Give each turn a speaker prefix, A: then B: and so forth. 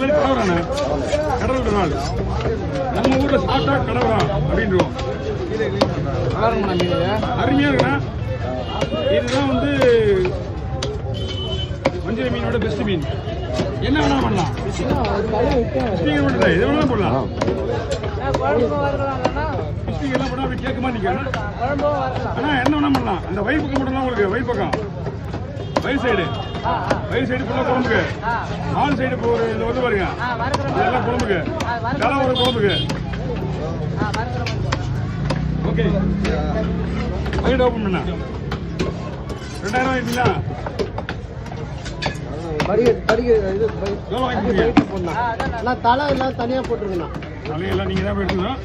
A: பேர் கடவுறானே கடவுள் நாள் நம்ம ஊர்ல சாப்பிட்டா கடவுறான் அப்படின்றோம். அருமையா இருக்குண்ணா. இதுதான் வந்து மஞ்சள் மீனோட பெஸ்ட் மீன். என்ன வேணா பண்ணலாம், ஸ்பீக்கர் மட்டும் இதை வேணா போடலாம். ஸ்பீக்கர்லாம் போட அப்படி கேட்க மாட்டேங்க. ஆனால் என்ன வேணா பண்ணலாம். அந்த வயிறு பக்கம் மட்டும் தான் உங்களுக்கு வயிறு பக்கம் வயிறு சைடு ஃபுல்லாக குழம்புக்கு, நாலு சைடு இப்போ ஒரு இந்த வந்து பாருங்க இதெல்லாம் குழம்புக்கு, தலை ஒரு குழம்புக்கு. ஓகே வயிறு ஓப்பன் பண்ண 2000 ஆயிடுங்களா?
B: தலை எல்லாம் தனியா போட்டுருக்கணும்.
A: தலையெல்லாம் நீங்க தான் எடுத்துக்கணும்.